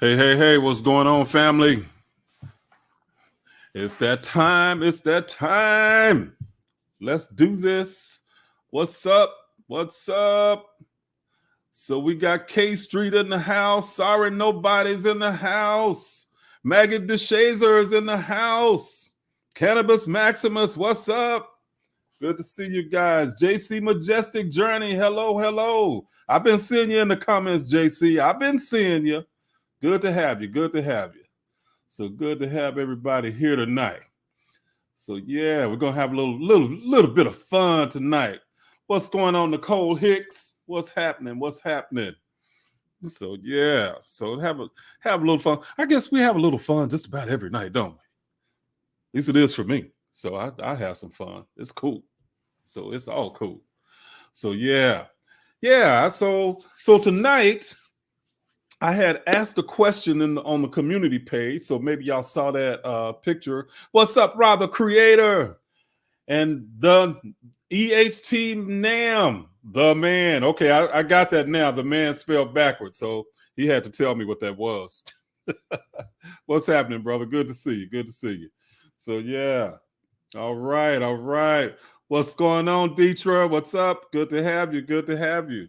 Hey, hey, hey, what's going on, family? It's that time. It's that time. Let's do this. What's up? What's up? So we got K Street in the house. Sorry, nobody's in the house. Maggie DeShazer is in the house. Cannabis Maximus, what's up? Good to see you guys. JC Majestic Journey, hello, hello. I've been seeing you in the comments, JC. I've been seeing you. Good to have you. Good to have you. So good to have everybody here tonight. So yeah, we're gonna have a little bit of fun tonight. What's going on, Nicole Hicks? What's happening? What's happening? So yeah, so have a little fun. I guess we have a little fun just about every night, don't we? At least it is for me. So I have some fun. It's cool. So it's all cool. So yeah. So tonight I had asked a question on the community page, so maybe y'all saw that picture. What's up, Rob, the creator? And the EHT Nam, the man. Okay, I got that now. The man spelled backwards, so he had to tell me what that was. What's happening, brother? Good to see you. Good to see you. So yeah. All right. What's going on, Deetra? What's up? Good to have you. Good to have you.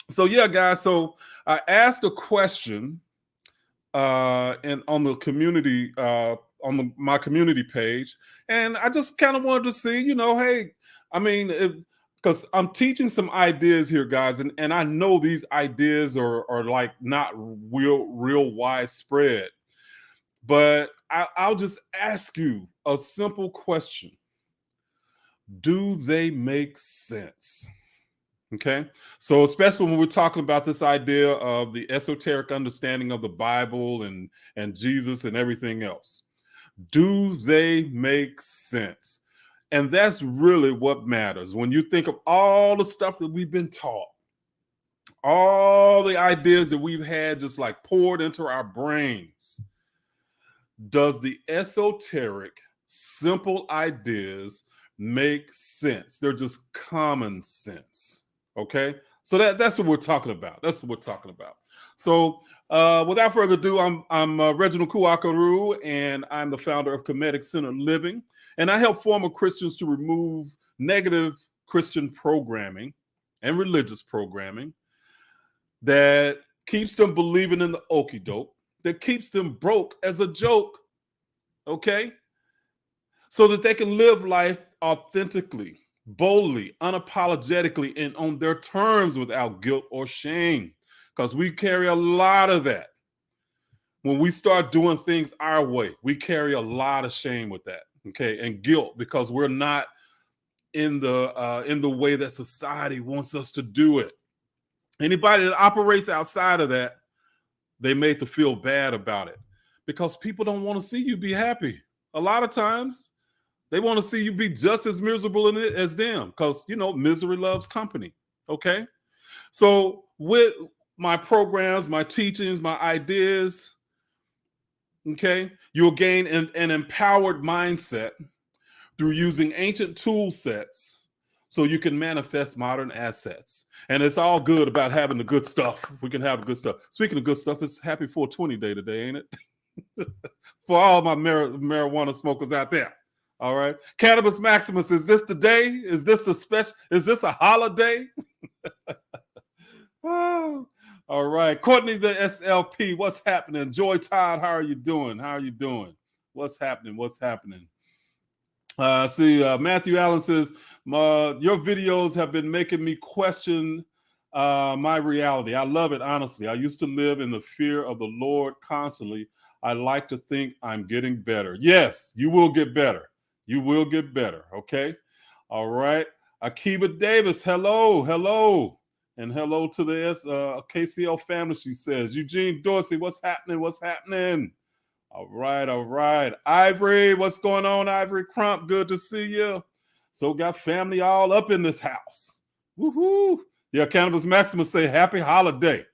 So yeah, guys. So I asked a question and on the community my community page, and I just kind of wanted to see, hey, I mean, because I'm teaching some ideas here, guys, and I know these ideas are like not real widespread, but I'll just ask you a simple question: do they make sense? Okay, so especially when we're talking about this idea of the esoteric understanding of the Bible and Jesus and everything else, do they make sense? And that's really what matters when you think of all the stuff that we've been taught, all the ideas that we've had just like poured into our brains. Does the esoteric, simple ideas make sense? They're just common sense. Okay, so that's what we're talking about. That's what we're talking about. So without further ado, I'm Reginald Kuakaru, and I'm the founder of Kemetic Centered Living, and I help former Christians to remove negative Christian programming and religious programming that keeps them believing in the okie doke, that keeps them broke as a joke. Okay, so that they can live life authentically, boldly, unapologetically, and on their terms without guilt or shame. Because we carry a lot of that. When we start doing things our way, we carry a lot of shame with that, okay, and guilt, because we're not in the way that society wants us to do it. Anybody that operates outside of that, they made to feel bad about it, because people don't want to see you be happy. A lot of times, they want to see you be just as miserable in it as them, because, misery loves company. Okay. So with my programs, my teachings, my ideas, okay, you'll gain an empowered mindset through using ancient tool sets so you can manifest modern assets. And it's all good about having the good stuff. We can have the good stuff. Speaking of good stuff, it's Happy 420 Day today, ain't it? For all my marijuana smokers out there. All right. Cannabis Maximus, is this the day? Is this the special? Is this a holiday? Oh, all right. Courtney, the SLP, what's happening? Joy Todd, how are you doing? How are you doing? What's happening? What's happening? Matthew Allen says, your videos have been making me question my reality. I love it, honestly. I used to live in the fear of the Lord constantly. I like to think I'm getting better. Yes, you will get better. You will get better, okay? All right. Akiva Davis, hello. And hello to the KCL family, she says. Eugene Dorsey, what's happening? What's happening? All right. Ivory, what's going on, Ivory Crump? Good to see you. So got family all up in this house. Woohoo. Yeah, Cannabis Maximus say happy holiday.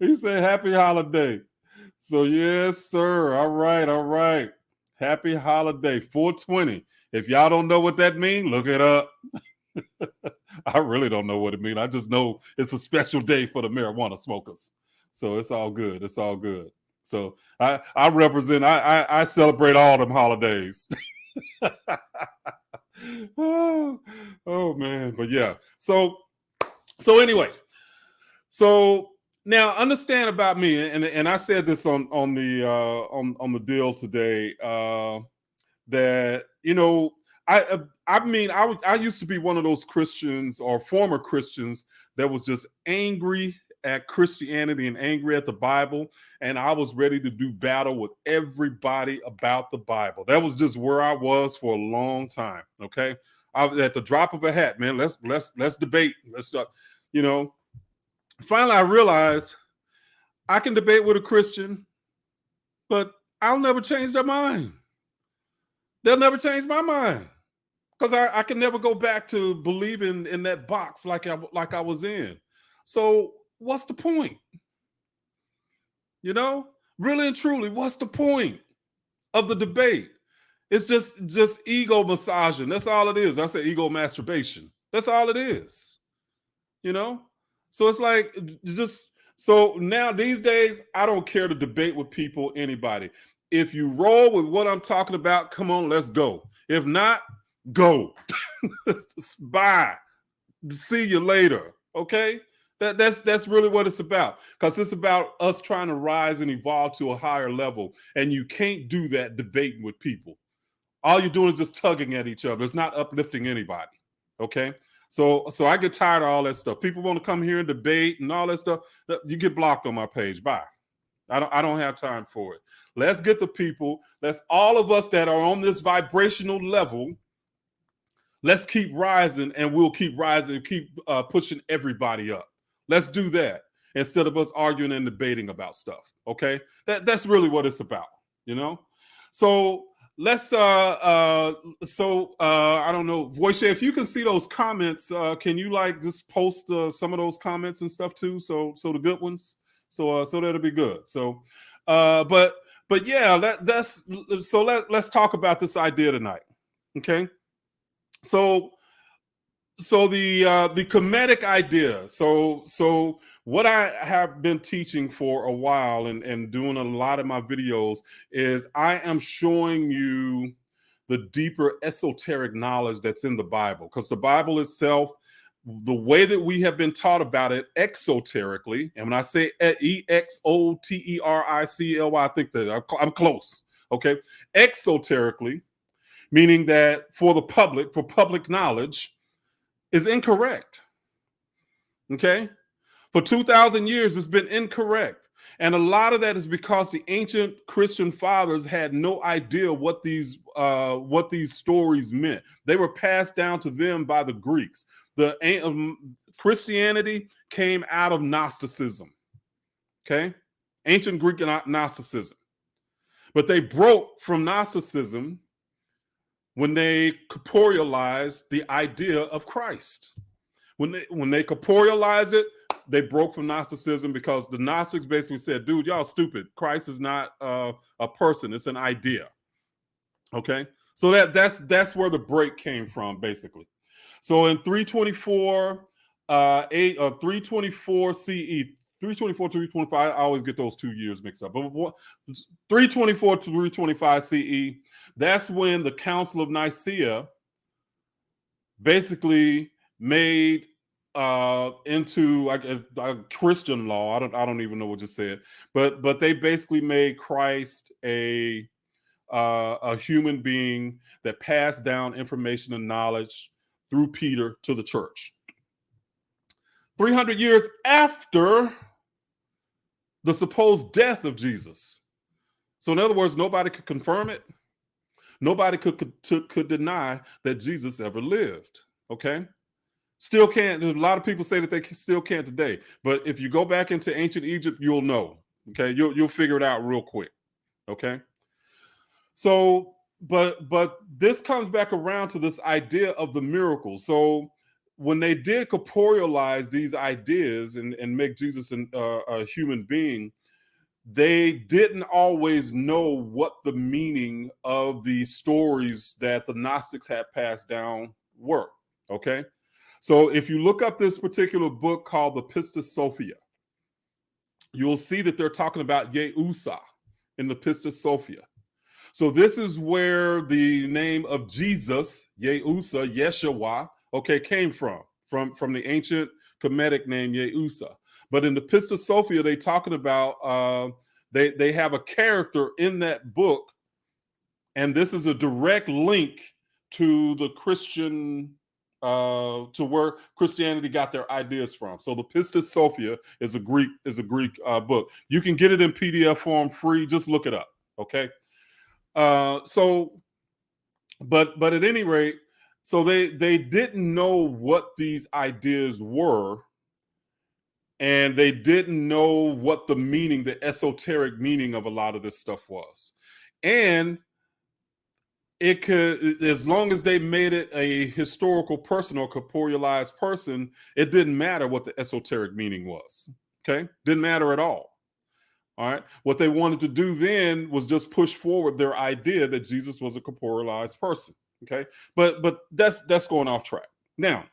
He said happy holiday. So yes, sir. All right. Happy holiday, 420. If y'all don't know what that means, look it up. I really don't know what it means. I just know it's a special day for the marijuana smokers. So it's all good. It's all good. So I represent. I celebrate all them holidays. oh man, but yeah. So anyway, so now understand about me, and I said this on the deal today, that I used to be one of those Christians or former Christians that was just angry at Christianity and angry at the Bible, and I was ready to do battle with everybody about the Bible. That was just where I was for a long time. Okay, at the drop of a hat, man. Let's debate. Let's start. Finally, I realized I can debate with a Christian, but I'll never change their mind. They'll never change my mind because I can never go back to believing in that box like I was in. So what's the point? Really and truly, what's the point of the debate? It's just ego massaging. That's all it is. I say ego masturbation. That's all it is. So it's like so now these days, I don't care to debate with people, anybody. If you roll with what I'm talking about, come on, let's go. If not, go. Bye. See you later. Okay? That's really what it's about. Because it's about us trying to rise and evolve to a higher level. And you can't do that debating with people. All you're doing is just tugging at each other. It's not uplifting anybody. Okay? So I get tired of all that stuff. People want to come here and debate and all that stuff. You get blocked on my page. Bye. I don't have time for it. Let's get the people. Let's all of us that are on this vibrational level. Let's keep rising, and we'll keep rising and keep pushing everybody up. Let's do that instead of us arguing and debating about stuff. Okay, that's really what it's about. So let's. I don't know, Voice. If you can see those comments, can you just post some of those comments and stuff too? So the good ones. So that'll be good. So, but yeah, let's talk about this idea tonight. Okay. So the Kemetic idea. So what I have been teaching for a while and doing a lot of my videos is I am showing you the deeper esoteric knowledge that's in the Bible, because the Bible itself, the way that we have been taught about it exoterically, and when I say esoterically, I think that I'm close. Okay, exoterically, meaning that for public knowledge, is incorrect. Okay, for 2,000 years it's been incorrect, and a lot of that is because the ancient Christian fathers had no idea what these stories meant. They were passed down to them by the Greeks. Christianity came out of Gnosticism. Okay, ancient Greek Gnosticism, but they broke from Gnosticism when they corporealized the idea of Christ. When they corporealized it, they broke from Gnosticism, because the Gnostics basically said, dude, y'all stupid. Christ is not a person. It's an idea. Okay? So that's where the break came from, basically. So in 324, 324 CE, 324 to 325, I always get those 2 years mixed up. But 324 to 325 CE, that's when the Council of Nicaea basically made into a Christian law. I don't even know what you said, but they basically made Christ a human being that passed down information and knowledge through Peter to the church. 300 years after the supposed death of Jesus. So in other words, nobody could confirm it. Nobody could deny that Jesus ever lived. Okay? Still can't. A lot of people say that they still can't today. But if you go back into ancient Egypt, you'll know. Okay? You'll figure it out real quick. Okay? So, but this comes back around to this idea of the miracle. So when they did corporealize these ideas and make Jesus a human being, they didn't always know what the meaning of the stories that the Gnostics had passed down were. Okay, so if you look up this particular book called the Pistis Sophia, you'll see that they're talking about Yeusa in the Pistis Sophia. So this is where the name of Jesus, Yeusa, Yeshua, okay, came from the ancient Kemetic name Yeusa. But in the Pistis Sophia, they talking about they have a character in that book, and this is a direct link to the Christian to where Christianity got their ideas from. So the Pistis Sophia is a Greek book. You can get it in PDF form free. Just look it up. Okay. But at any rate, so they didn't know what these ideas were, and they didn't know what the meaning, the esoteric meaning of a lot of this stuff was. And it could, as long as they made it a historical person or corporealized person, it didn't matter what the esoteric meaning was. Okay, didn't matter at all. All right. What they wanted to do then was just push forward their idea that Jesus was a corporealized person. Okay. But that's going off track. Now,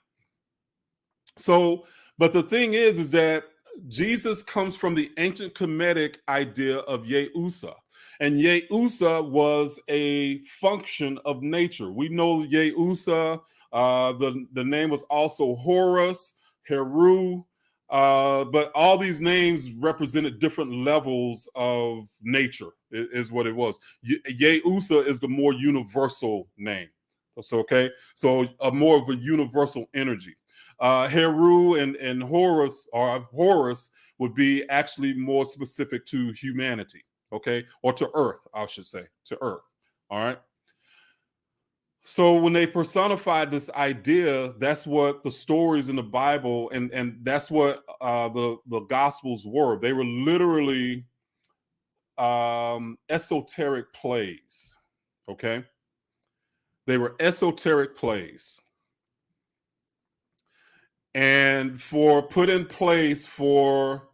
but the thing is that Jesus comes from the ancient Kemetic idea of Yeusa. And Yeusa was a function of nature. We know Yeusa, the name was also Horus, Heru, but all these names represented different levels of nature, is what it was. Yeusa is the more universal name. So, okay, so more of a universal energy. Heru and Horus, or Horus, would be actually more specific to humanity, okay, or to Earth, I should say, to Earth. All right. So when they personified this idea, that's what the stories in the Bible and that's what the Gospels were. They were literally esoteric plays. Okay, they were esoteric plays, and put in place for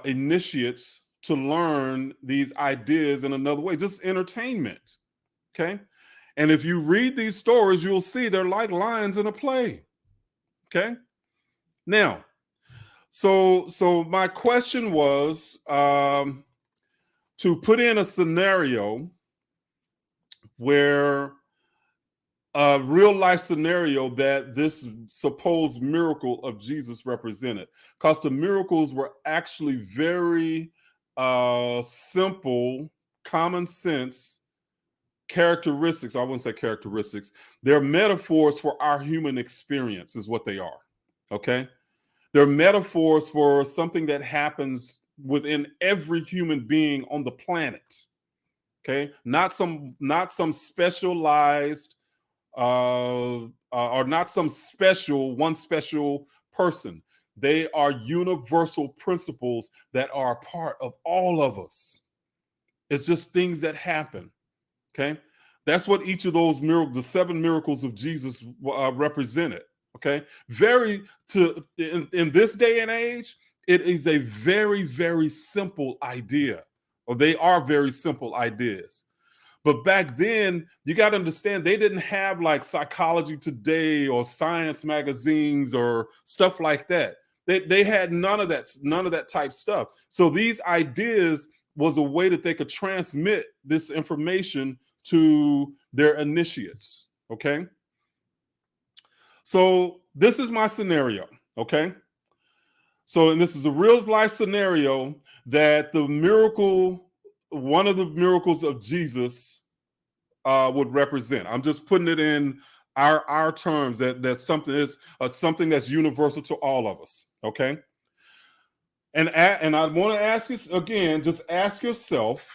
initiates to learn these ideas in another way, just entertainment. Okay. And if you read these stories, you'll see they're like lines in a play. Okay. Now, so my question was to put in a scenario where a real life scenario that this supposed miracle of Jesus represented, because the miracles were actually very simple, common sense characteristics. I wouldn't say characteristics. They're metaphors for our human experience is what they are. Okay. They're metaphors for something that happens within every human being on the planet. Okay. Not some specialized or not some one special person. They are universal principles that are a part of all of us. It's just things that happen. Okay, that's what each of those miracles, the 7 miracles of Jesus, represented. Okay, in this day and age, it is a very, very simple idea, or they are very simple ideas. But back then, you got to understand, they didn't have like Psychology Today or science magazines or stuff like that. They had none of that type stuff. So these ideas was a way that they could transmit this information to their initiates. Okay. So this is my scenario. Okay. So, and this is a real life scenario that one of the miracles of Jesus would represent. I'm just putting it in our terms that something is something that's universal to all of us. Okay. And I want to ask you again, just ask yourself,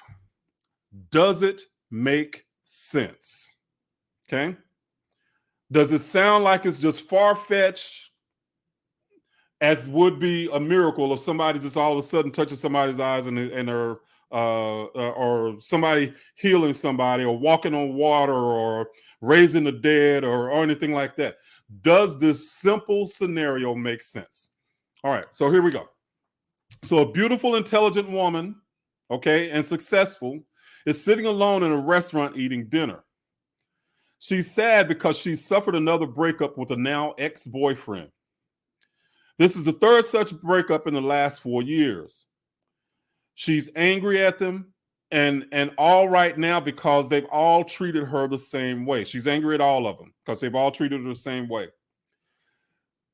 does it make sense? Okay. Does it sound like it's just far-fetched, as would be a miracle of somebody just all of a sudden touching somebody's eyes and or somebody healing somebody, or walking on water, or raising the dead, or anything like that? Does this simple scenario make sense? All right, so here we go. So a beautiful, intelligent woman, okay, and successful, is sitting alone in a restaurant eating dinner. She's sad because she suffered another breakup with a now ex-boyfriend. This is the third such breakup in the last 4 years. She's angry at them and all right now because they've all treated her the same way. She's angry at all of them because they've all treated her the same way.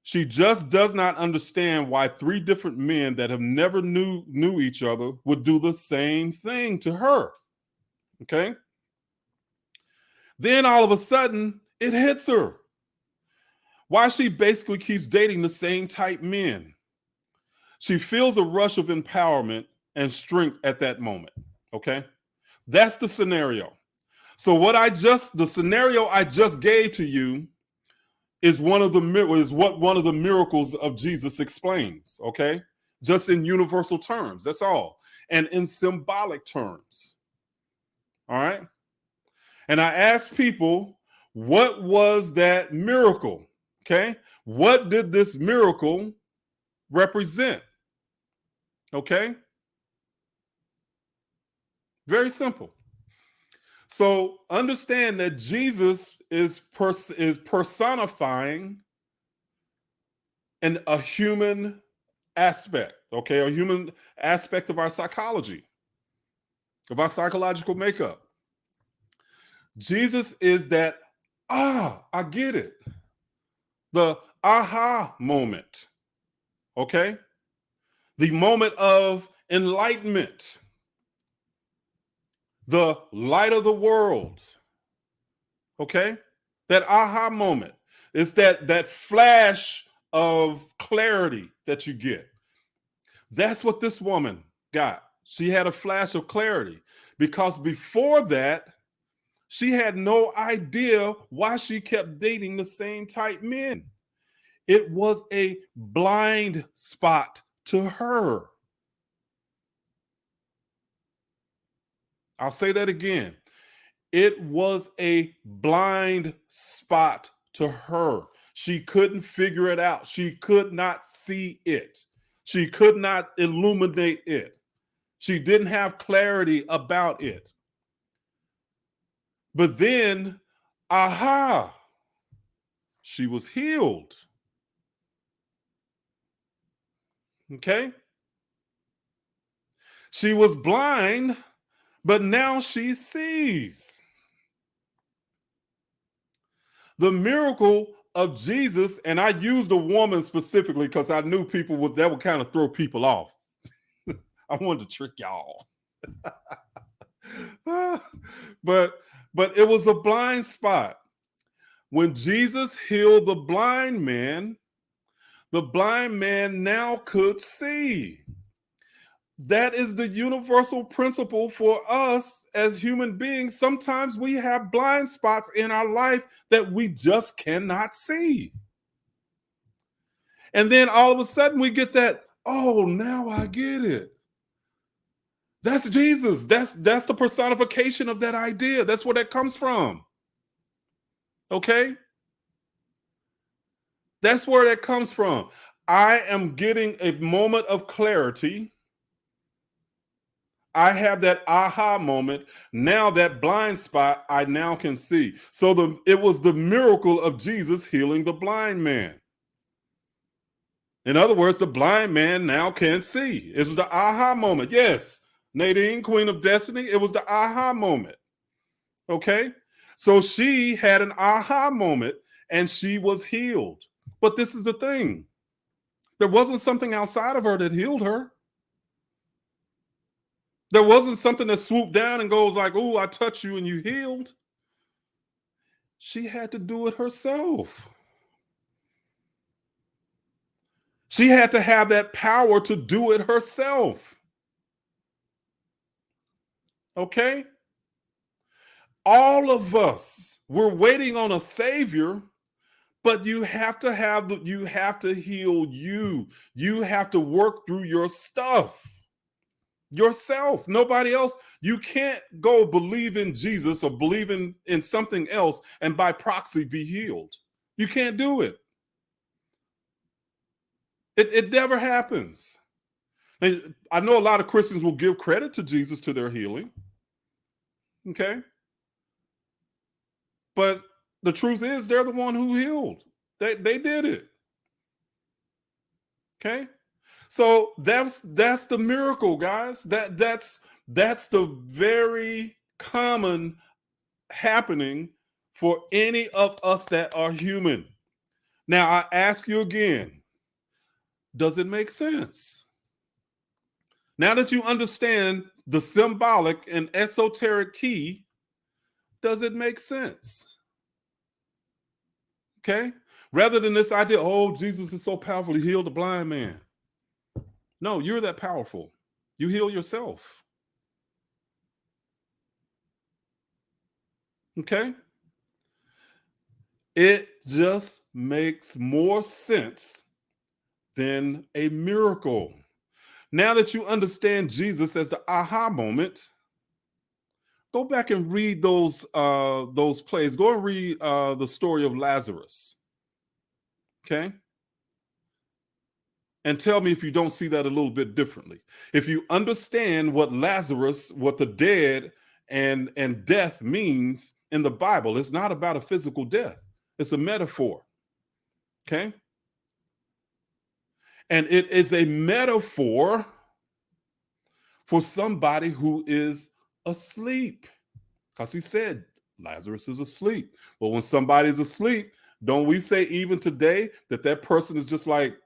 She just does not understand why 3 different men that have never knew each other would do the same thing to her. Okay? Then all of a sudden, it hits her. Why she basically keeps dating the same type men. She feels a rush of empowerment and strength at that moment. Okay? That's the scenario. So the scenario I just gave to you is what one of the miracles of Jesus explains, okay? Just in universal terms, that's all. And in symbolic terms. All right? And I asked people, what was that miracle? Okay? What did this miracle represent? Okay? Very simple. So understand that Jesus is personifying a human aspect, okay? A human aspect of our psychology, of our psychological makeup. Jesus is that, I get it. The aha moment, okay? The moment of enlightenment, the light of the world, okay? That aha moment. It's that flash of clarity that you get. That's what this woman got. She had a flash of clarity because before that, she had no idea why she kept dating the same type men. It was a blind spot to her. I'll say that again. It was a blind spot to her. She couldn't figure it out. She could not see it. She could not illuminate it. She didn't have clarity about it. But then, aha, she was healed. Okay? She was blind, but now she sees. The miracle of Jesus, and I used a woman specifically because I knew that would kind of throw people off. I wanted to trick y'all. but it was a blind spot. When Jesus healed the blind man now could see. That is the universal principle for us as human beings. Sometimes we have blind spots in our life that we just cannot see. And then all of a sudden we get that, oh, now I get it. That's Jesus. That's the personification of that idea. That's where that comes from. Okay? That's where that comes from. I am getting a moment of clarity. I have that aha moment. Now that blind spot, I now can see. So it was the miracle of Jesus healing the blind man. In other words, the blind man now can see. It was the aha moment. Yes, Nadine, Queen of Destiny, it was the aha moment. Okay? So she had an aha moment and she was healed. But this is the thing. There wasn't something outside of her that healed her. There wasn't something that swooped down and goes like, "Oh, I touched you and you healed." She had to do it herself. She had to have that power to do it herself. Okay? All of us, we're waiting on a savior, but you have to heal you. You have to work through your stuff. Yourself, nobody else. You can't go believe in Jesus or believe in something else and by proxy be healed. You can't do it. It never happens. And I know a lot of Christians will give credit to Jesus to their healing. Okay. But the truth is they're the one who healed. They did it. Okay. So that's the miracle, guys. That's the very common happening for any of us that are human. Now I ask you again, does it make sense? Now that you understand the symbolic and esoteric key, does it make sense? Okay? Rather than this idea, oh, Jesus is so powerful, he healed the blind man. No, you're that powerful. You heal yourself. Okay? It just makes more sense than a miracle. Now that you understand Jesus as the aha moment, go back and read those plays. Go and read the story of Lazarus. Okay? And tell me if you don't see that a little bit differently. If you understand what Lazarus, what the dead and death means in the Bible, it's not about a physical death. It's a metaphor. Okay? And it is a metaphor for somebody who is asleep. Because he said Lazarus is asleep. Well, when somebody's asleep, don't we say even today that person is just like,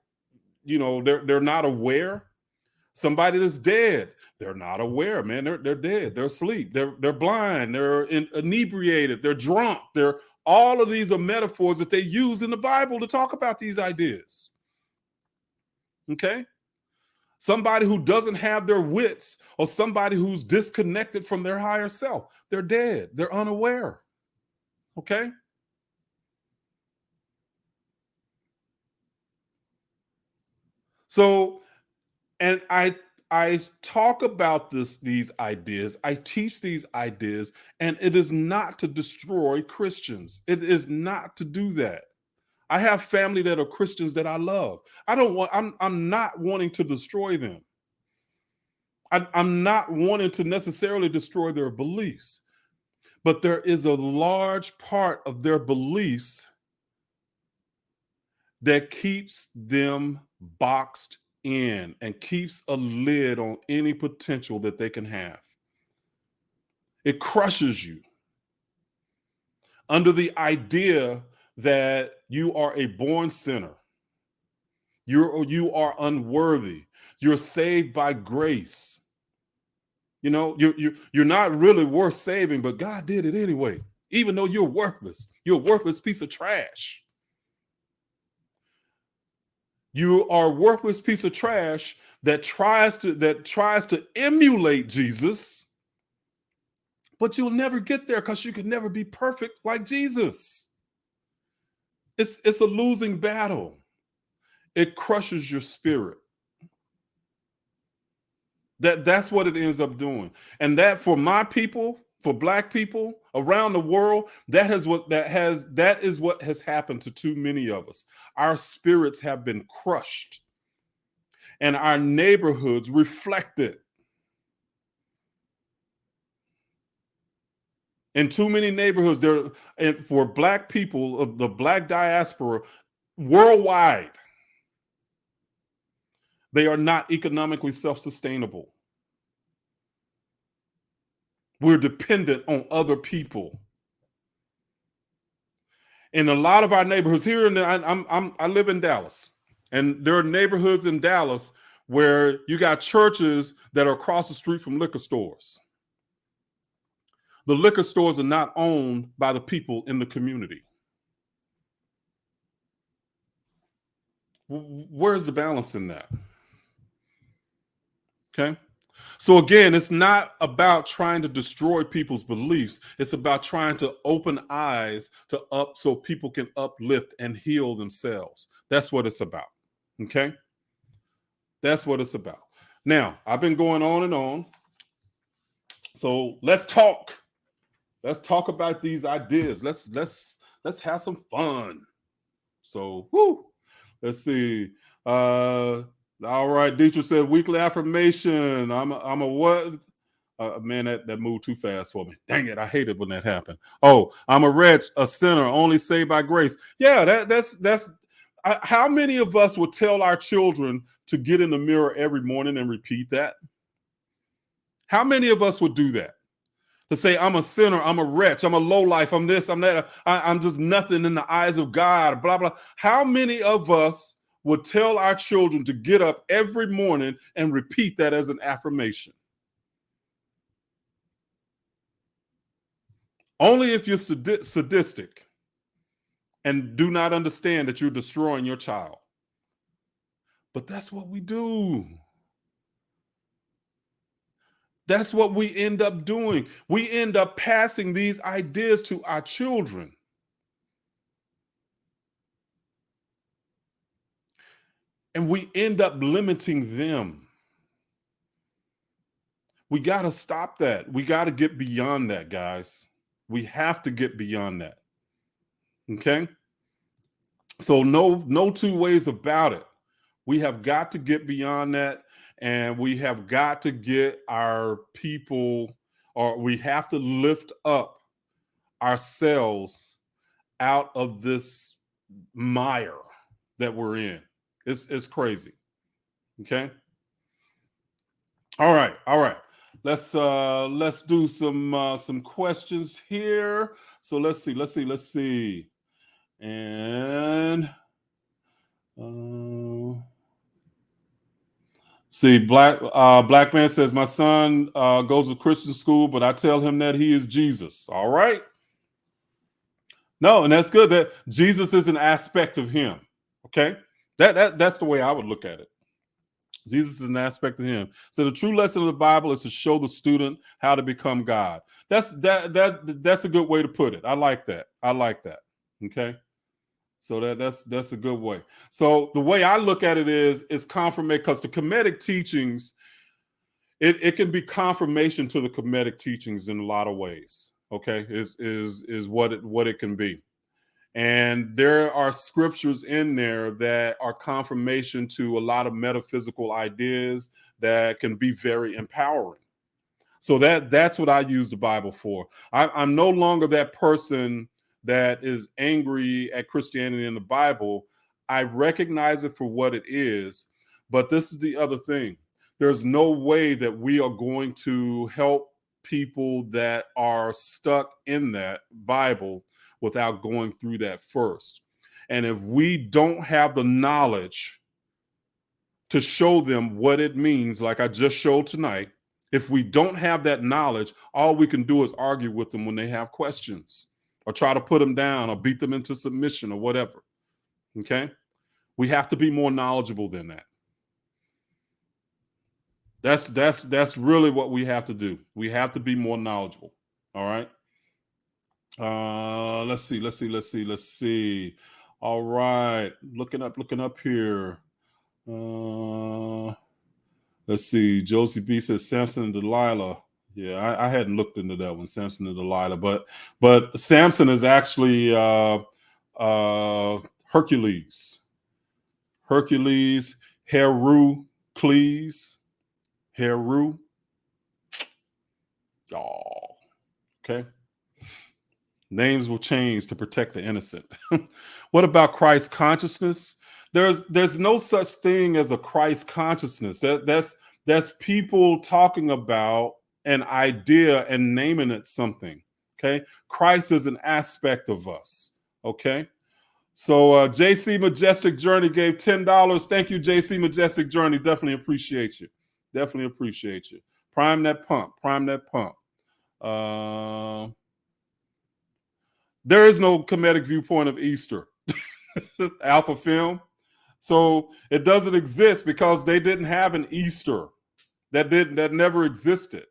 they're not aware? Somebody that's dead, they're not aware, man. They're dead. They're asleep. They're blind. They're inebriated. They're drunk. All of these are metaphors that they use in the Bible to talk about these ideas. Okay? Somebody who doesn't have their wits, or somebody who's disconnected from their higher self, they're dead. They're unaware. Okay? So, and I talk about these ideas. I teach these ideas, and it is not to destroy Christians. It is not to do that. I have family that are Christians that I love. I'm not wanting to destroy them. I'm not wanting to necessarily destroy their beliefs, but there is a large part of their beliefs that keeps them boxed in and keeps a lid on any potential that they can have. It crushes you under the idea that you are a born sinner. You are unworthy. You're saved by grace. You're not really worth saving, but God did it anyway. Even though you're worthless, you're a worthless piece of trash. You are a worthless piece of trash that tries to emulate Jesus, but you'll never get there because you can never be perfect like Jesus. It's a losing battle. It crushes your spirit. That's what it ends up doing. And that for my people, for Black people around the world, that is what has happened to too many of us. Our spirits have been crushed, and our neighborhoods reflect it. In too many neighborhoods, for Black people of the Black diaspora worldwide, they are not economically self-sustainable. We're dependent on other people. In a lot of our neighborhoods here, I live in Dallas, and there are neighborhoods in Dallas where you got churches that are across the street from liquor stores. The liquor stores are not owned by the people in the community. Where's the balance in that? Okay. So again, it's not about trying to destroy people's beliefs. It's about trying to open eyes so people can uplift and heal themselves. That's what it's about. Okay. That's what it's about. Now, I've been going on and on. So let's talk. Let's talk about these ideas. Let's have some fun. So, let's see. All right, Dietrich said weekly affirmation. I'm a what? Man, that moved too fast for me. Dang it, I hate it when that happened. Oh, I'm a wretch, a sinner, only saved by grace. Yeah, that's How many of us would tell our children to get in the mirror every morning and repeat that? How many of us would do that? To say, I'm a sinner, I'm a wretch, I'm a lowlife, I'm this, I'm that, I'm just nothing in the eyes of God, blah, blah. How many of us would tell our children to get up every morning and repeat that as an affirmation? Only if you're sadistic and do not understand that you're destroying your child. But that's what we do. That's what we end up doing. We end up passing these ideas to our children. And we end up limiting them. We got to stop that. We got to get beyond that, guys. We have to get beyond that. Okay? So no two ways about it. We have got to get beyond that, and we have got to get our people, or we have to lift up ourselves out of this mire that we're in. It's crazy. Okay? All right. Let's do some questions here. So let's see. And see, black man says my son goes to Christian school, but I tell him that he is Jesus. All right. No, and that's good. That Jesus is an aspect of him. Okay. That's the way I would look at it. Jesus is an aspect of him. So the true lesson of the Bible is to show the student how to become God. That's a good way to put it. I like that. Okay. So that's a good way. So the way I look at it is confirmation, because the Kemetic teachings, it can be confirmation to the Kemetic teachings in a lot of ways. Okay, is what it can be. And there are scriptures in there that are confirmation to a lot of metaphysical ideas that can be very empowering. So that's what I use the Bible for. I'm no longer that person that is angry at Christianity and the Bible. I recognize it for what it is. But this is the other thing. There's no way that we are going to help people that are stuck in that Bible without going through that first. And if we don't have the knowledge to show them what it means, like I just showed tonight, if we don't have that knowledge, all we can do is argue with them when they have questions, or try to put them down, or beat them into submission, or whatever. Okay? We have to be more knowledgeable than that. That's really what we have to do. We have to be more knowledgeable. All right. Let's see. All right. Looking up here. Let's see. Josie B says Samson and Delilah. Yeah, I hadn't looked into that one, Samson and Delilah, but Samson is actually Hercules. Heru. Y'all. Okay. Names will change to protect the innocent. What about Christ consciousness? There's no such thing as a Christ consciousness. That's people talking about an idea and naming it something. Okay. Christ is an aspect of us. Okay. So JC Majestic Journey gave $10. Thank you, JC Majestic Journey. Definitely appreciate you. Prime that pump. There is no Kemetic viewpoint of Easter. Alpha Film. So it doesn't exist because they didn't have an Easter. That never existed.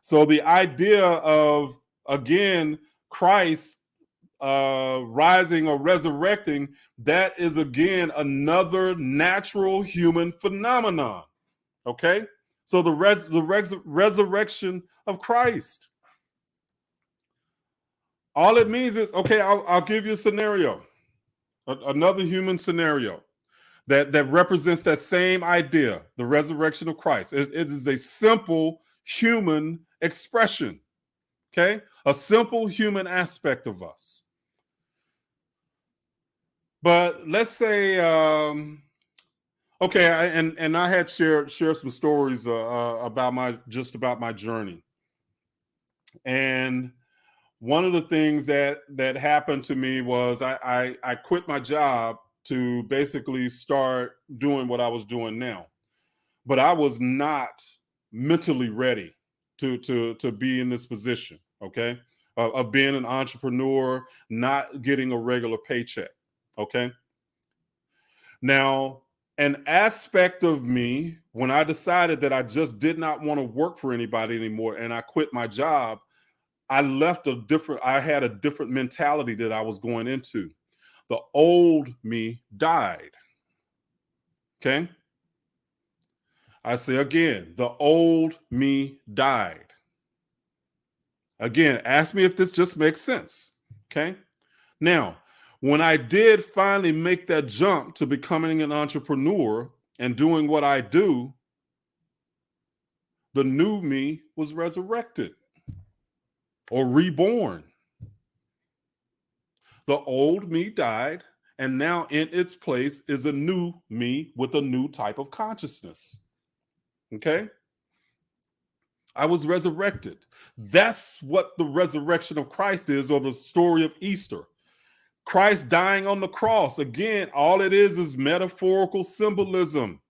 So the idea of, again, Christ rising or resurrecting, that is again another natural human phenomenon. Okay, so the resurrection of Christ. All it means is, okay, I'll give you a scenario, another human scenario that represents that same idea, the resurrection of Christ. It is a simple human expression. Okay, a simple human aspect of us. But let's say, okay, and I had share some stories about my journey, and one of the things that happened to me was I quit my job to basically start doing what I was doing now, but I was not mentally ready to be in this position. Okay, of being an entrepreneur, not getting a regular paycheck. Okay, now an aspect of me when I decided that I just did not want to work for anybody anymore and I quit my job, I had a different mentality that I was going into. The old me died. Okay. I say again, the old me died. Again, ask me if this just makes sense. Okay. Now, when I did finally make that jump to becoming an entrepreneur and doing what I do, the new me was resurrected or reborn. The old me died, and now in its place is a new me with a new type of consciousness. Okay? I was resurrected. That's what the resurrection of Christ is, or the story of Easter. Christ dying on the cross. Again, all it is metaphorical symbolism.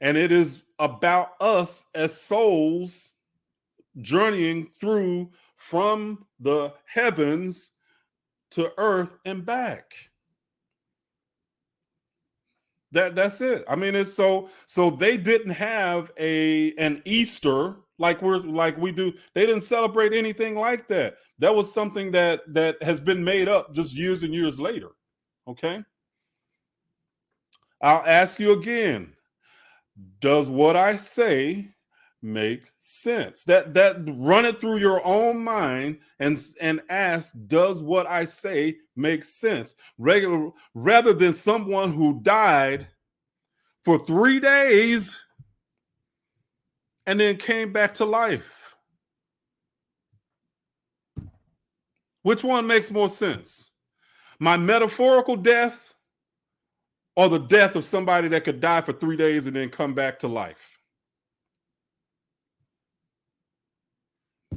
And it is about us as souls journeying through from the heavens to earth and back. That's it. I mean, it's so they didn't have an Easter like we do. They didn't celebrate anything like that. That was something that has been made up just years and years later. Okay. I'll ask you again. Does what I say make sense? That run it through your own mind and ask, does what I say make sense? Rather than someone who died for 3 days and then came back to life. Which one makes more sense? My metaphorical death or the death of somebody that could die for 3 days and then come back to life?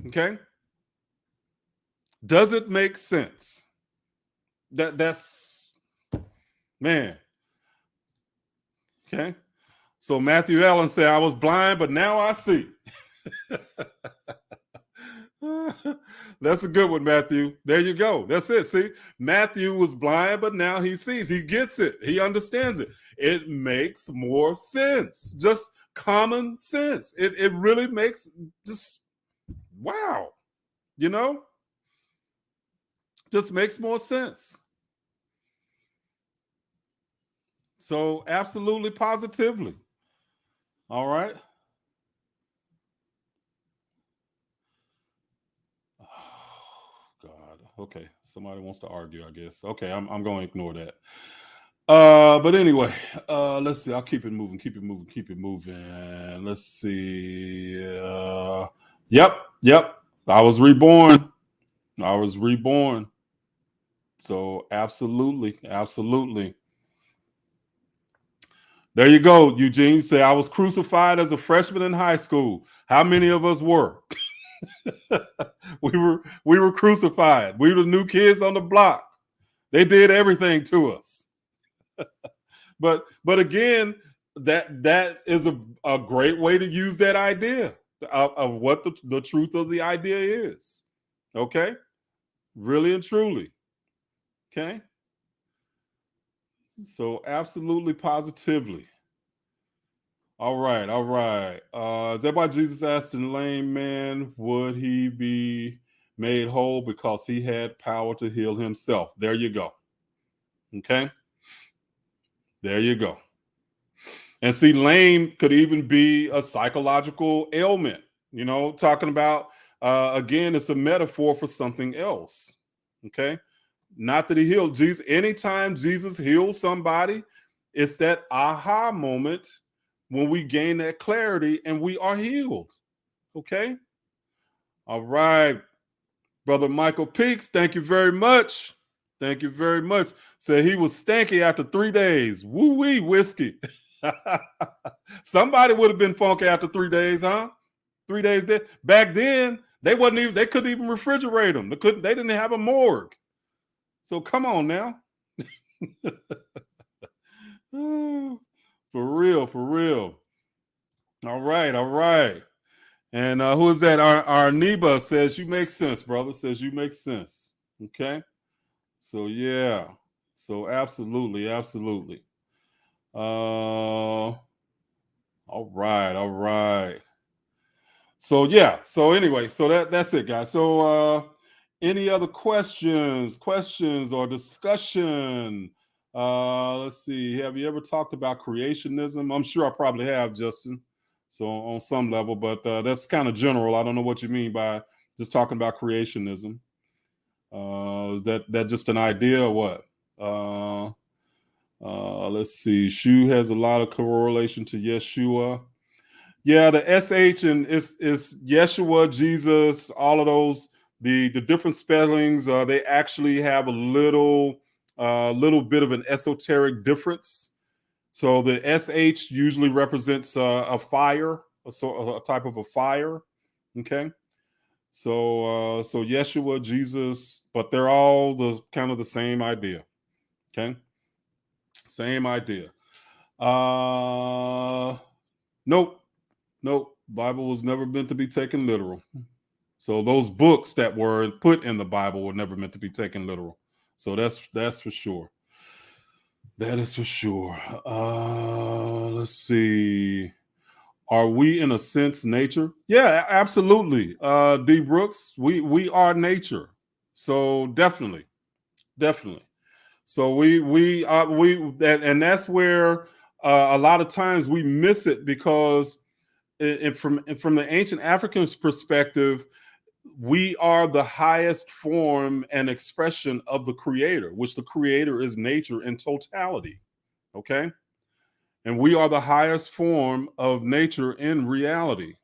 Okay? Does it make sense? That's man. Okay. So Matthew Allen said, I was blind, but now I see. That's a good one, Matthew. There you go. That's it. See, Matthew was blind, but now he sees. He gets it. He understands it. It makes more sense. Just common sense. It really makes just wow. You know, just makes more sense. So absolutely positively. All right. God. Okay. Somebody wants to argue, I guess. Okay, I'm going to ignore that. But anyway, let's see. I'll keep it moving, keep it moving, keep it moving. Let's see. Yep. I was reborn. I was reborn. So absolutely. There you go, Eugene. You say I was crucified as a freshman in high school. How many of us were? we were crucified. We were the new kids on the block. They did everything to us. But again, that is a great way to use that idea of what the truth of the idea is. Okay? Really and truly. Okay? So absolutely positively. All right. Is that why Jesus asked the lame man, would he be made whole because he had power to heal himself? There you go. Okay? There you go. And see, lame could even be a psychological ailment, talking about, again, it's a metaphor for something else. Okay. Not that he healed Jesus. Anytime Jesus heals somebody, it's that aha moment when we gain that clarity and we are healed. Okay. All right. Brother Michael Peaks, thank you very much. Thank you very much. Said he was stanky after 3 days. Woo-wee whiskey. Somebody would have been funky after 3 days, huh? 3 days dead. Back then, they couldn't even refrigerate them. They didn't have a morgue. So come on now. For real, for real. All right. And who is that? Our Neba says you make sense, brother. Says you make sense. Okay. So yeah. So absolutely. All right. So yeah. So anyway, so that's it, guys. So any other questions or discussion? Let's see. Have you ever talked about creationism? I'm sure I probably have, Justin. So on some level, but that's kind of general. I don't know what you mean by just talking about creationism. Is that just an idea or what? Let's see. Shu has a lot of correlation to Yeshua. Yeah, the SH and it's Yeshua, Jesus, all of those, the different spellings, they actually have a little bit of an esoteric difference. So the SH usually represents a fire, a type of a fire. Okay. So Yeshua, Jesus, but they're all the kind of the same idea. Okay. Same idea. Nope. Bible was never meant to be taken literal. So those books that were put in the Bible were never meant to be taken literal. So that's for sure. That is for sure. Let's see. Are we in a sense nature? Yeah, absolutely. D Brooks, we are nature. So definitely. So and that's where a lot of times we miss it because from the ancient Africans' perspective, we are the highest form and expression of the creator, which the creator is nature in totality. Okay. And we are the highest form of nature in reality.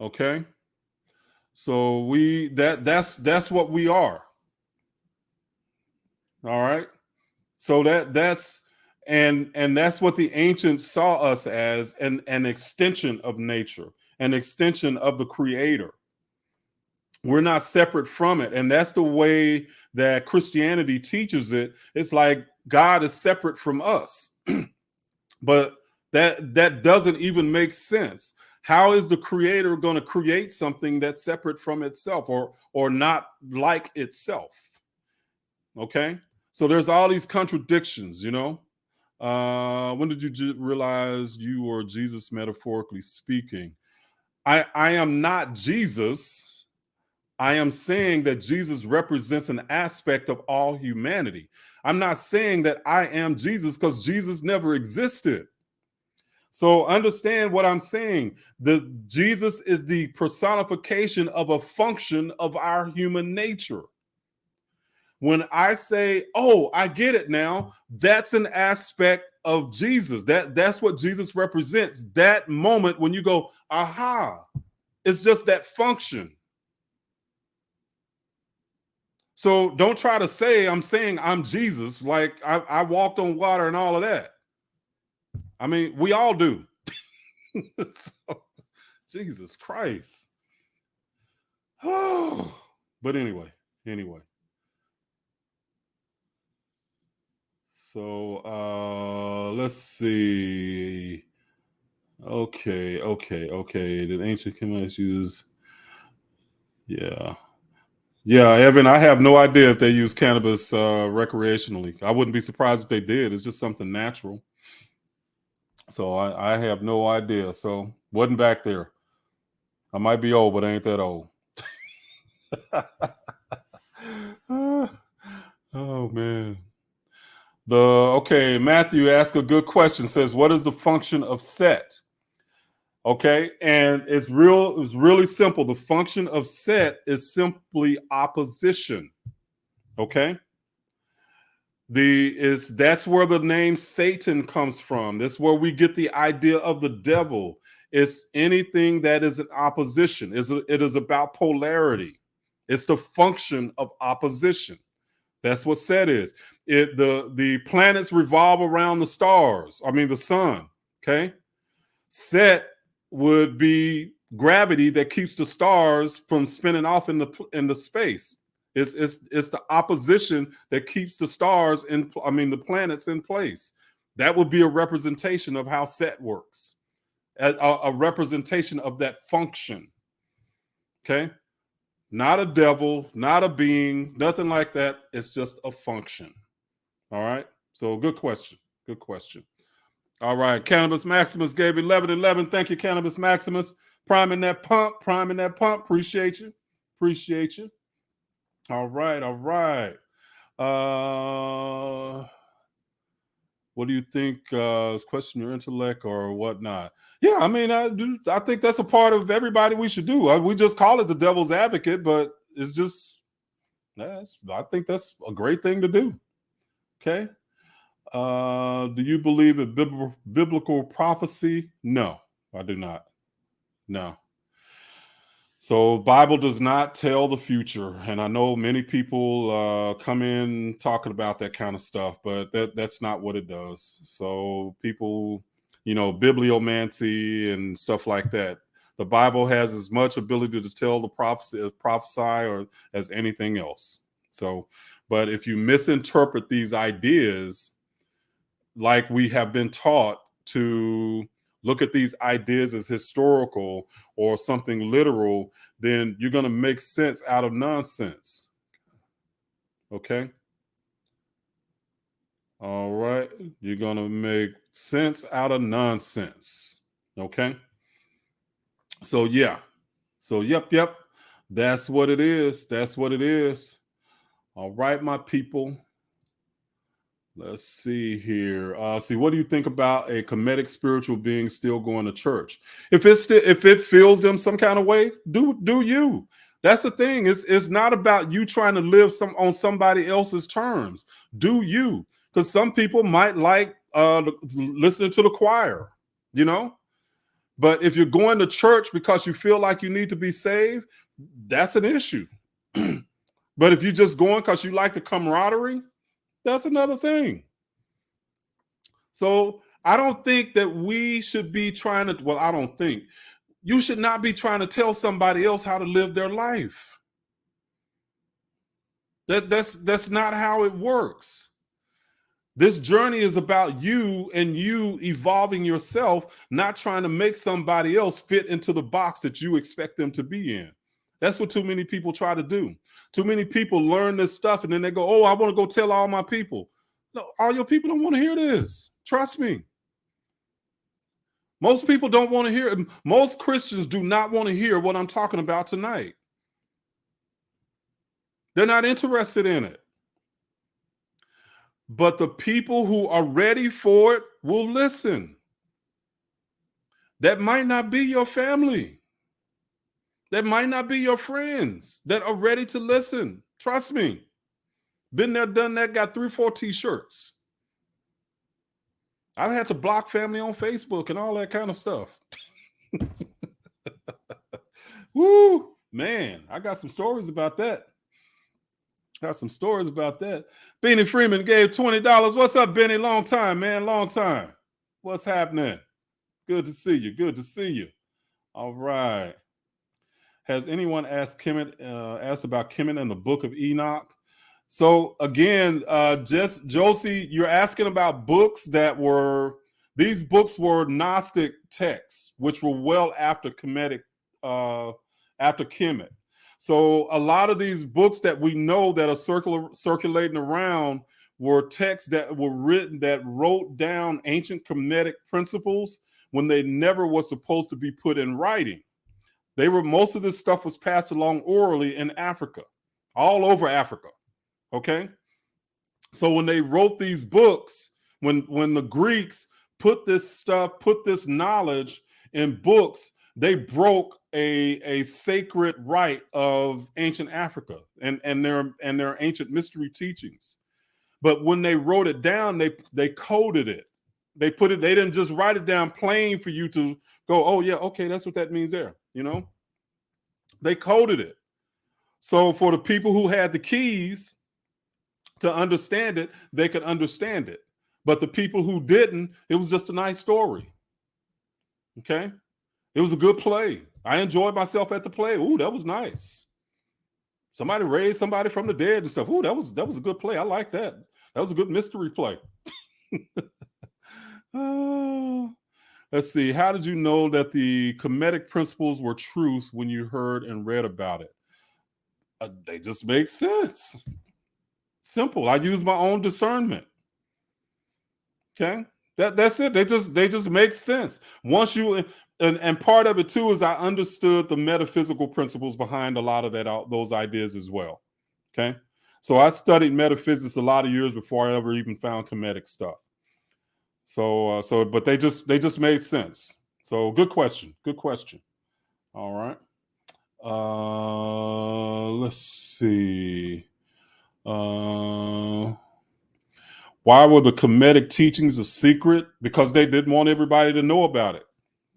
Okay. So that's what we are. All right. So that's what the ancients saw us as, an extension of nature, an extension of the creator. We're not separate from it. And that's the way that Christianity teaches it. It's like God is separate from us. But that doesn't even make sense. How is the creator going to create something that's separate from itself or not like itself? Okay. So there's all these contradictions, you know. When did you realize you were Jesus, metaphorically speaking? I am not Jesus. I am saying that Jesus represents an aspect of all humanity. I'm not saying that I am Jesus because Jesus never existed. So understand what I'm saying. The Jesus is the personification of a function of our human nature. When I say, "Oh, I get it now," that's an aspect of Jesus. That's what Jesus represents. That moment when you go, "Aha," it's just that function. So don't try to say I'm saying I'm Jesus, like I walked on water and all of that. I mean, we all do. So, Jesus Christ. Oh, but anyway. So let's see. Okay. Did ancient Kemetic use? Yeah. Yeah, Evan, I have no idea if they use cannabis recreationally. I wouldn't be surprised if they did. It's just something natural. So I have no idea. So wasn't back there. I might be old, but I ain't that old. Oh man. Matthew asked a good question. Says, what is the function of set? Okay, and it's really simple. The function of set is simply opposition. Okay. That's where the name Satan comes from. That's where we get the idea of the devil. It's anything that is in opposition. It is about polarity. It's the function of opposition. That's what Set is. The planets revolve around the stars. I mean the sun. Okay. Set would be gravity that keeps the stars from spinning off in the space. It's the opposition that keeps the stars the planets in place. That would be a representation of how Set works. A representation of that function. Okay. Not a devil, not a being, nothing like that. It's just a function. All right. So good question. Good question. All right. Cannabis Maximus gave 1111. Thank you, Cannabis Maximus. Priming that pump. Appreciate you. All right. What do you think? Is question your intellect or whatnot? Yeah, I mean, I think that's a part of everybody we should do. We just call it the devil's advocate, but it's just, I think that's a great thing to do. Okay. Do you believe in biblical prophecy? No, I do not. No. So Bible does not tell the future. And I know many people come in talking about that kind of stuff, but that's not what it does. So people, bibliomancy and stuff like that. The Bible has as much ability to tell the prophesy or as anything else. So, but if you misinterpret these ideas, like we have been taught to look at these ideas as historical or something literal, then you're going to make sense out of nonsense. Okay? All right. You're going to make sense out of nonsense. Okay? So, yeah. So, yep. That's what it is. All right, my people. Let's see here. What do you think about a Kemetic spiritual being still going to church? If it feels them some kind of way, do you? That's the thing. It's not about you trying to live on somebody else's terms. Do you? Because some people might like listening to the choir, But if you're going to church because you feel like you need to be saved, that's an issue. But if you're just going because you like the camaraderie, that's another thing. So I don't think that we should be trying to, I don't think you should not be trying to tell somebody else how to live their life. That's not how it works. This journey is about you and you evolving yourself, not trying to make somebody else fit into the box that you expect them to be in. That's what too many people try to do. Too many people learn this stuff and then they go, oh, I want to go tell all my people. No, all your people don't want to hear this. Trust me. Most people don't want to hear it. Most Christians do not want to hear what I'm talking about tonight. They're not interested in it. But the people who are ready for it will listen. That might not be your family. That might not be your friends that are ready to listen. Trust me. Been there, done that, got 3 or 4 t-shirts. I've had to block family on Facebook and all that kind of stuff. Woo, man, I got some stories about that. Benny Freeman gave $20. What's up, Benny? Long time, man. Long time. What's happening? Good to see you. All right. Has anyone asked about Kemet and the Book of Enoch? So again, just Josie, you're asking about books these books were Gnostic texts, which were well after Kemetic, after Kemet. So a lot of these books that we know that are circulating around were texts that were written that wrote down ancient Kemetic principles when they never were supposed to be put in writing. Most of this stuff was passed along orally in Africa, all over Africa. Okay. So when they wrote these books, when the Greeks put this knowledge in books, they broke a sacred rite of ancient Africa and their ancient mystery teachings. But when they wrote it down, they coded it. They put it, they didn't just write it down plain for you to go, oh yeah, okay, that's what that means there. You know, they coded it. So for the people who had the keys to understand it, they could understand it. But the people who didn't, it was just a nice story. Okay. It was a good play. I enjoyed myself at the play. Ooh, that was nice. Somebody raised somebody from the dead and stuff. Ooh, that was a good play. I like that. That was a good mystery play. Let's see. How did you know that the Kemetic principles were truth when you heard and read about it? They just make sense. Simple. I use my own discernment. Okay, that's it. They just make sense. Once you and part of it too is I understood the metaphysical principles behind a lot of those ideas as well. Okay, so I studied metaphysics a lot of years before I ever even found Kemetic stuff. So but they just made sense. So good question. Good question. All right. Let's see. Why were the Kemetic teachings a secret? Because they didn't want everybody to know about it.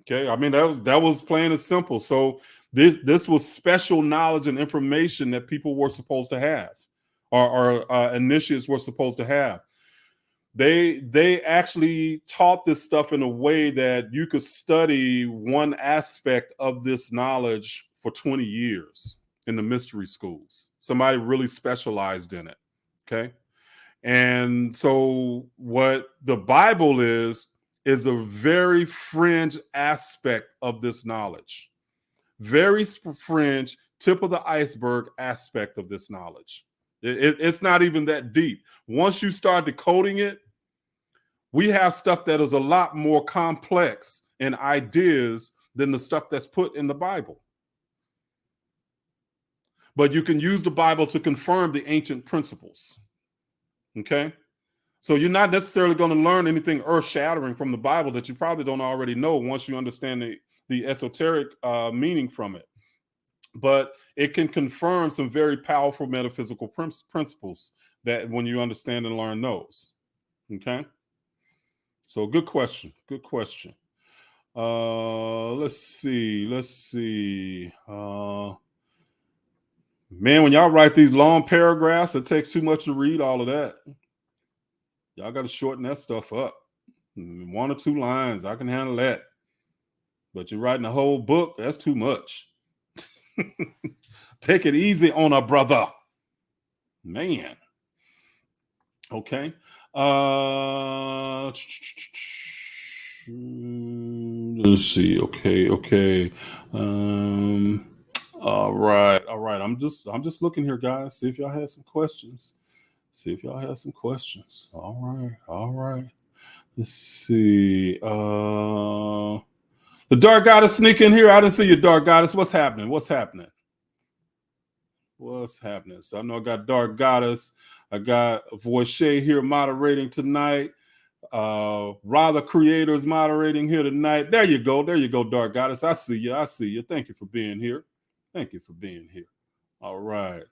Okay, I mean that was plain and simple. So this was special knowledge and information that people were supposed to have, or initiates were supposed to have. They actually taught this stuff in a way that you could study one aspect of this knowledge for 20 years in the mystery schools. Somebody really specialized in it. Okay. And so what the Bible is a very fringe aspect of this knowledge. Very fringe, tip of the iceberg aspect of this knowledge. It's not even that deep. Once you start decoding it, we have stuff that is a lot more complex in ideas than the stuff that's put in the Bible. But you can use the Bible to confirm the ancient principles. Okay? So you're not necessarily going to learn anything earth-shattering from the Bible that you probably don't already know once you understand the esoteric meaning from it. But it can confirm some very powerful metaphysical principles that when you understand and learn those. Okay? So good question. Good question. Let's see. Man, when y'all write these long paragraphs, it takes too much to read all of that. Y'all got to shorten that stuff up. 1 or 2 lines, I can handle that. But you're writing a whole book, that's too much. Take it easy on a brother. Man. Okay. Let's see. Okay. All right. I'm just looking here, guys. See if y'all had some questions. All right. Let's see. The Dark Goddess sneak in here. I didn't see you, Dark Goddess. What's happening? So I know I got Dark Goddess. I got Voice here moderating tonight. Rather Creators moderating here tonight. There you go, Dark Goddess. I see you. Thank you for being here. All right.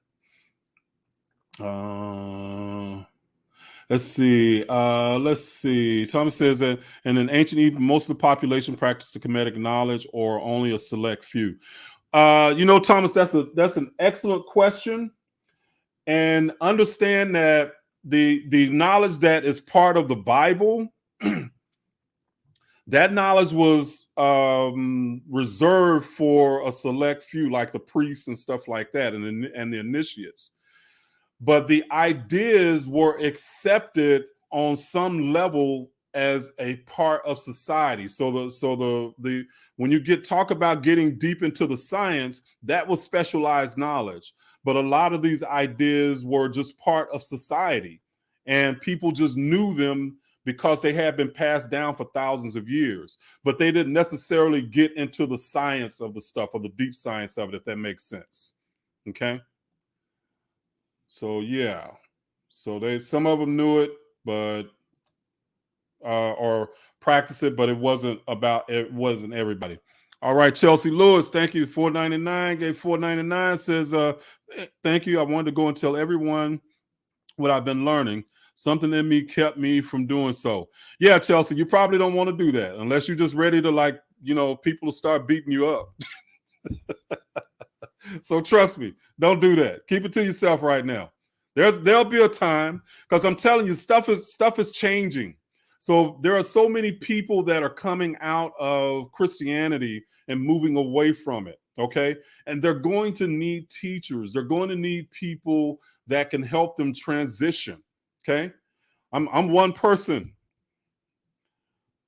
Let's see. Thomas says that in an ancient Egypt, most of the population practiced the Kemetic knowledge, or only a select few. Thomas, that's an excellent question. And understand that the knowledge that is part of the Bible, that knowledge was reserved for a select few, like the priests and stuff like that, and the initiates. But the ideas were accepted on some level as a part of society. So the when you talk about getting deep into the science, that was specialized knowledge. But a lot of these ideas were just part of society, and people just knew them because they had been passed down for thousands of years. But they didn't necessarily get into the science of the stuff, or the deep science of it, if that makes sense. Okay. So yeah. So some of them knew it, but or practice it, but it wasn't everybody. All right, Chelsea Lewis, thank you. $4.99, gave $4.99, says thank you. I wanted to go and tell everyone what I've been learning. Something in me kept me from doing so. Yeah, Chelsea, you probably don't want to do that unless you're just ready to, like, people will start beating you up. So trust me, don't do that. Keep it to yourself right now. There'll be a time, because I'm telling you, stuff is changing. So there are so many people that are coming out of Christianity and moving away from it. Okay. And they're going to need teachers. They're going to need people that can help them transition. Okay. I'm one person,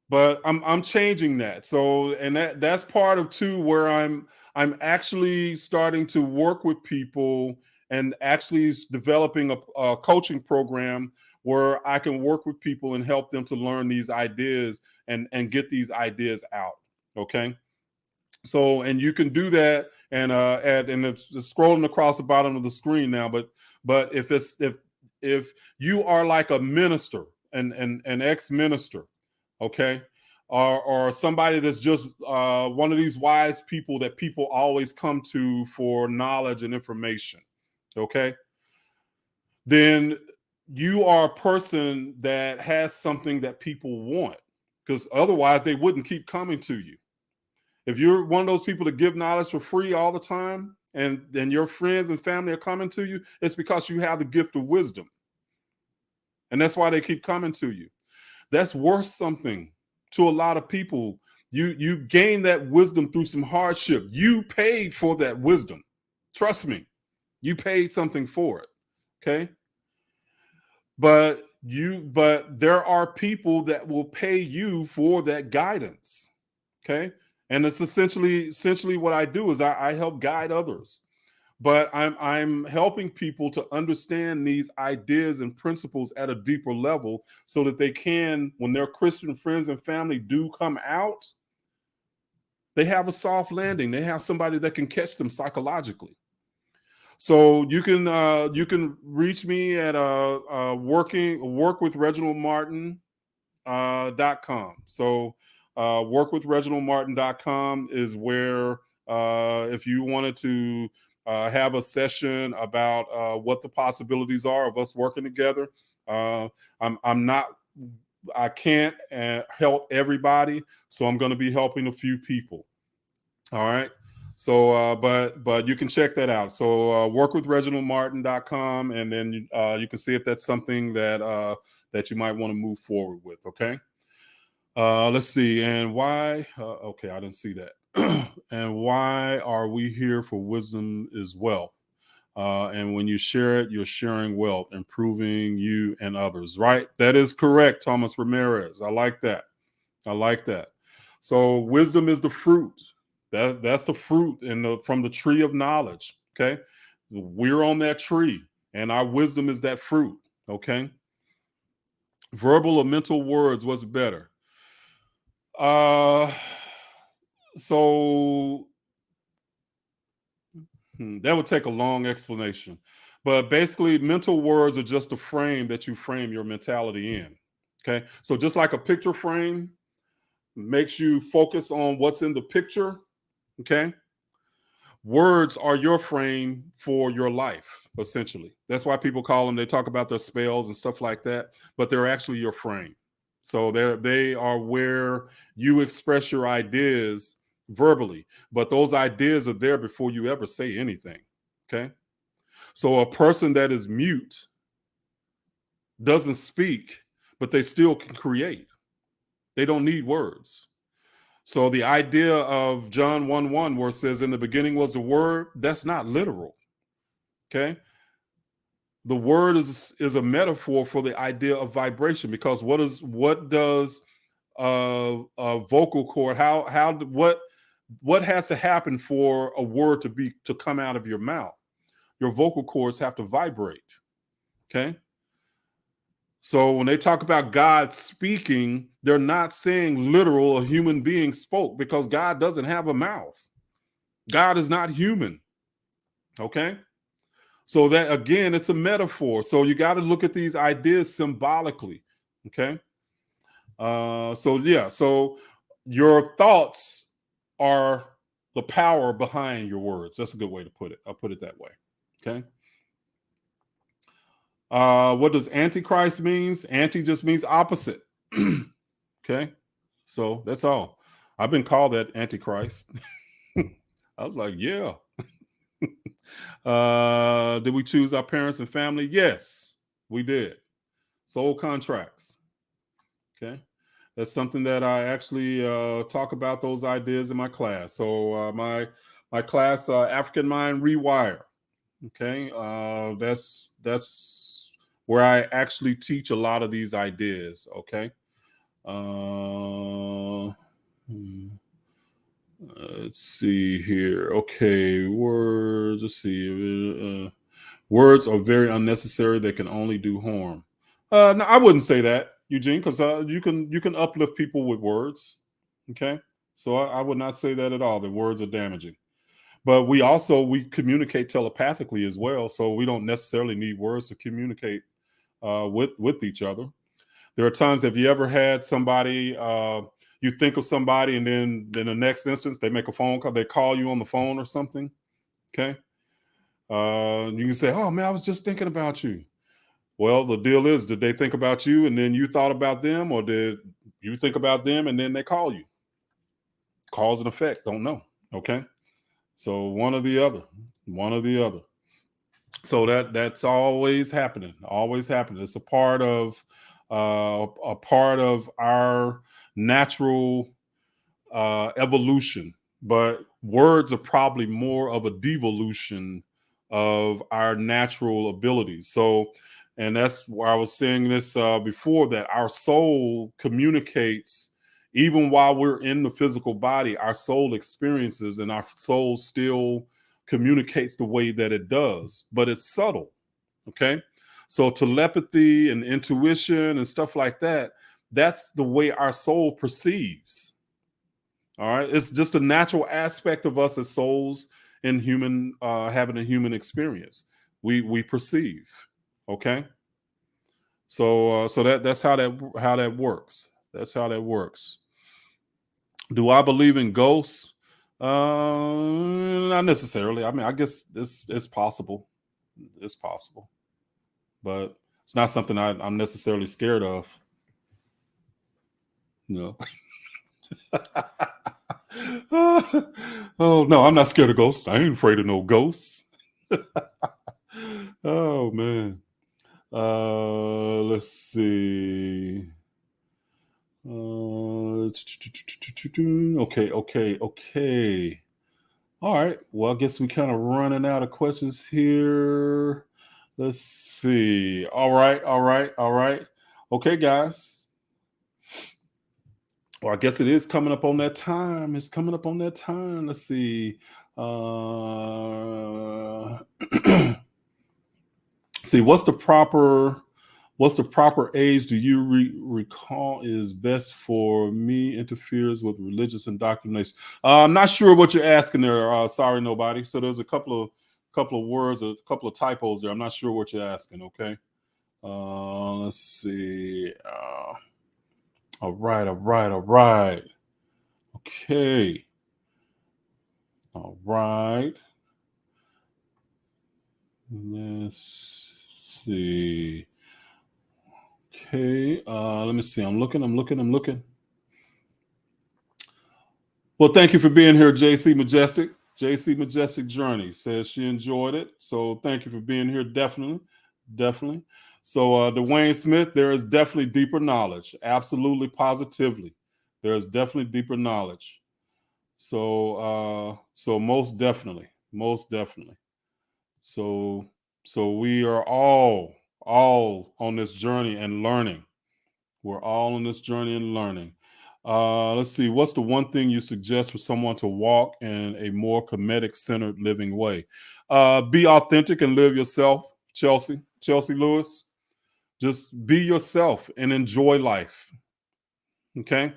but I'm changing that. So, and that's part of too, where I'm actually starting to work with people and actually developing a coaching program where I can work with people and help them to learn these ideas and get these ideas out. Okay. So, and you can do that, and it's scrolling across the bottom of the screen now. But if you are like a minister, an ex-minister, okay, or somebody that's just one of these wise people that people always come to for knowledge and information, okay, then you are a person that has something that people want, because otherwise they wouldn't keep coming to you. If you're one of those people that give knowledge for free all the time, and then your friends and family are coming to you, it's because you have the gift of wisdom. And that's why they keep coming to you. That's worth something to a lot of people. You gain that wisdom through some hardship. You paid for that wisdom. Trust me, you paid something for it. Okay. But there are people that will pay you for that guidance. Okay. And it's essentially what I do is I help guide others. But I'm helping people to understand these ideas and principles at a deeper level, so that they can, when their Christian friends and family do come out, they have a soft landing. They have somebody that can catch them psychologically. So you can reach me at workwithreginaldmartin.com. So workwithreginaldmartin.com is where, if you wanted to have a session about what the possibilities are of us working together. I can't help everybody, so I'm going to be helping a few people. All right. So, but you can check that out. So, workwithreginaldmartin.com, and then you can see if that's something that you might want to move forward with. Okay. Let's see. And why? Okay, I didn't see that. And why are we here for wisdom is wealth? And when you share it, you're sharing wealth, improving you and others. Right? That is correct, Thomas Ramirez. I like that. I like that. So wisdom is the fruit. That's the fruit from the tree of knowledge. Okay. We're on that tree, and our wisdom is that fruit. Okay. Verbal or mental words, what's better? So that would take a long explanation. But basically, mental words are just a frame that you frame your mentality in. Okay. So just like a picture frame makes you focus on what's in the picture. Okay. Words are your frame for your life, essentially. That's why people call them, they talk about their spells and stuff like that, but they're actually your frame. So they are where you express your ideas verbally, but those ideas are there before you ever say anything. Okay. So a person that is mute doesn't speak, but they still can create. They don't need words. So the idea of John 1:1, where it says, in the beginning was the word, that's not literal. Okay. The word is a metaphor for the idea of vibration, because what does a vocal cord, what has to happen for a word to come out of your mouth? Your vocal cords have to vibrate. Okay. So when they talk about God speaking, they're not saying literal a human being spoke, because God doesn't have a mouth. God is not human. Okay. So that, again, it's a metaphor. So you got to look at these ideas symbolically. Okay. So your thoughts are the power behind your words. That's a good way to put it. I'll put it that way. Okay. What does antichrist means? Anti just means opposite. Okay, so that's all. I've been called that antichrist. I was like, yeah. Did we choose our parents and family? Yes, we did. Soul contracts. Okay, that's something that I actually talk about those ideas in my class. So my class, African Mind Rewire. Okay, that's where I actually teach a lot of these ideas. Okay. Uh, hmm, let's see here. Okay, words. Let's see. Words are very unnecessary. They can only do harm. No, I wouldn't say that, Eugene, because you can uplift people with words. Okay, so I would not say that at all. That words are damaging. But we communicate telepathically as well, so we don't necessarily need words to communicate with each other. There are times, have you ever had somebody, you think of somebody, and then the next instance they make a phone call, they call you on the phone or something. Okay, you can say, "Oh man, I was just thinking about you." Well, the deal is, did they think about you and then you thought about them, or did you think about them and then they call you? Cause and effect, don't know. Okay, so one or the other, one or the other. So that's always happening, always happening. It's a part of our natural evolution, but words are probably more of a devolution of our natural abilities. So, and that's why I was saying this before, that our soul communicates even while we're in the physical body. Our soul experiences, and our soul still communicates the way that it does, but it's subtle. Okay. So telepathy and intuition and stuff like that, that's the way our soul perceives. All right. It's just a natural aspect of us as souls in human, having a human experience. We perceive. Okay. So that's how that works. That's how that works. Do I believe in ghosts? Not necessarily. I mean, I guess it's possible. It's possible, but it's not something I'm necessarily scared of. No. Oh no, I'm not scared of ghosts. I ain't afraid of no ghosts. Oh man. Let's see. Okay. All right. Well, I guess we kind of running out of questions here. Let's see. All right. Okay, guys. Well, I guess it is coming up on that time. It's coming up on that time. Let's see. Uh, see, what's the proper age do you recall is best for me interferes with religious indoctrination? I'm not sure what you're asking there. Sorry, nobody. So there's a couple of words, a couple of typos there. I'm not sure what you're asking. Okay. Let's see. All right. Okay. All right. Let's see. Okay. Let me see. I'm looking. Well, thank you for being here, JC Majestic. JC Majestic Journey says she enjoyed it. So thank you for being here. Definitely. So Dwayne Smith, there is definitely deeper knowledge. Absolutely, positively. There is definitely deeper knowledge. So most definitely. So we are all on this journey and learning. We're all on this journey and learning. Let's see. What's the one thing you suggest for someone to walk in a more Kemetic centered living way? Be authentic and live yourself, Chelsea Lewis. Just be yourself and enjoy life. Okay.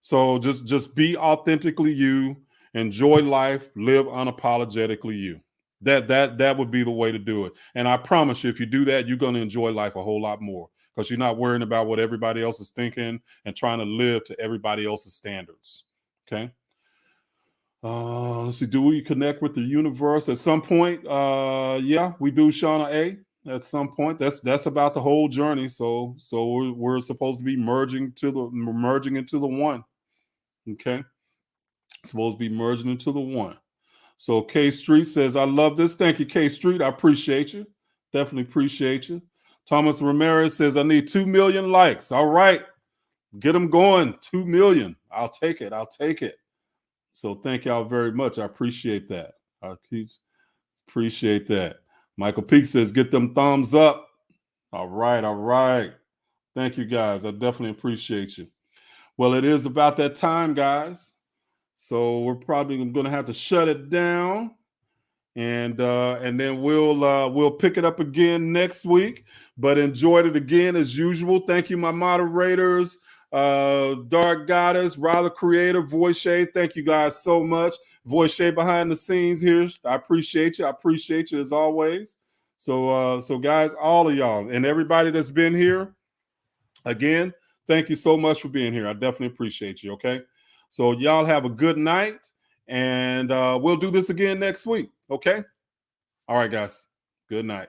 So just be authentically you, enjoy life, live unapologetically you. That would be the way to do it. And I promise you, if you do that, you're going to enjoy life a whole lot more, because you're not worrying about what everybody else is thinking and trying to live to everybody else's standards. Okay. Let's see. Do we connect with the universe at some point? Yeah, we do, Shauna A. at some point. That's about the whole journey. So we're supposed to be merging into the one. Okay, supposed to be merging into the one. So K Street says, I love this. Thank you, K Street. I appreciate you. Definitely appreciate you. Thomas Ramirez says, I need 2 million likes. All right. Get them going. 2 million. I'll take it. I'll take it. So thank y'all very much. I appreciate that. I appreciate that. Michael Peak says, get them thumbs up. All right. All right. Thank you, guys. I definitely appreciate you. Well, it is about that time, guys. So we're probably going to have to shut it down. And then we'll pick it up again next week. But enjoyed it again as usual. Thank you, my moderators, Dark Goddess, Rather Creator, Voice Shade. Thank you guys so much. Voice Shade behind the scenes here. I appreciate you. I appreciate you as always. So guys, all of y'all and everybody that's been here, again, thank you so much for being here. I definitely appreciate you. Okay, so y'all have a good night, and we'll do this again next week. Okay. All right, guys. Good night.